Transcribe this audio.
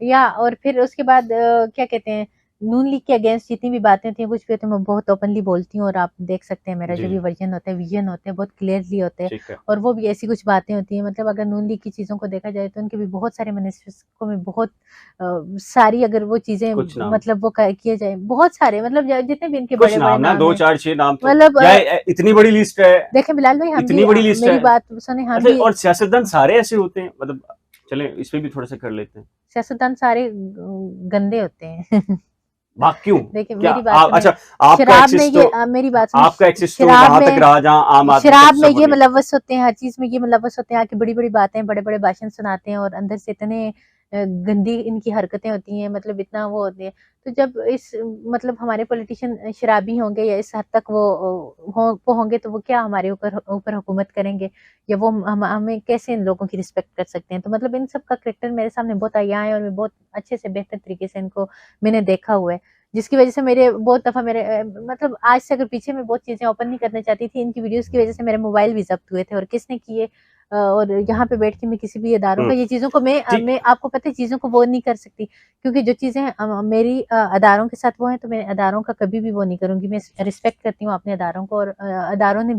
या और फिर उसके बाद क्या कहते हैं, नून लीग के अगेंस्ट जितनी भी बातें होती हैं, कुछ भी होती है, मैं बहुत ओपनली बोलती हूँ और आप देख सकते हैं मेरा जो भी जी, वर्जन होता है, विजन होते हैं, बहुत क्लियरली होते हैं। ठीक है। और वो भी ऐसी कुछ बातें होती हैं, मतलब अगर नून लीग की चीज़ों को देखा जाए तो उनके भी बहुत सारे मैनिफेस्टो में बहुत सारी अगर वो चीज़ें कुछ नाम मतलब वो किए जाए, बहुत सारे मतलब जितने भी इनके कुछ बड़े-बड़े नाम ना नाम 2, हैं, 4, 6 नाम तो मतलब या इतनी बड़ी लिस्ट है, देखें बिलाल भाई, हम भी इतनी बड़ी लिस्ट मेरी है। बात सुने, हम अच्छा, भी और सियासतदान सारे ऐसे होते हैं? मतलब चलें इस पे भी थोड़ा-सा कर लेते हैं। सियासतदान सारे गंदे होते हैं। वाह! क्यों? देखिए क्या मेरी बात आप सुने, अच्छा, आपका शराब में एक्सेस तो ये मेरी बात सुने, आपका एक्सेस तो शराब वहाँ तक में रहा जहाँ आम आदमी तक शराब में सब ये नहीं था। मुलव्वस होते हैं, हर चीज़ में ये मुलव्वस होते हैं, आके बड़ी-बड़ी बातें, बड़े-बड़े भाषण सुनाते हैं और अंदर से इतने गंदी इनकी हरकतें होती हैं, मतलब इतना वो होते हैं। तो जब इस मतलब हमारे पॉलिटिशियन शराबी होंगे या इस हद तक वो होंगे, तो वो क्या हमारे ऊपर ऊपर हुकूमत करेंगे, या वो हमें कैसे इन लोगों की रिस्पेक्ट कर सकते हैं? तो मतलब इन सब का करैक्टर मेरे सामने बहुत आया है और मैं बहुत अच्छे से बेहतर तरीके से इनको मैंने देखा हुआ है। जिसकी वजह से मेरे बहुत दफ़ा मेरे मतलब आज से अगर पीछे मैं बहुत चीज़ें ओपन नहीं करना चाहती थी, इनकी वीडियोज़ की वजह से मेरे मोबाइल भी ज़ब्त हुए थे और किसने किए, और यहाँ पे बैठ के मैं किसी भी इदारों हुँ, का ये चीज़ों को ठीक मैं आपको पता है चीज़ों को वो नहीं कर सकती, क्योंकि जो चीज़ें मेरी अदारों के साथ वो हैं, तो मैं अदारों का कभी भी वो नहीं करूँगी। मैं रिस्पेक्ट करती हूँ अपने अदारों को और अदारों ने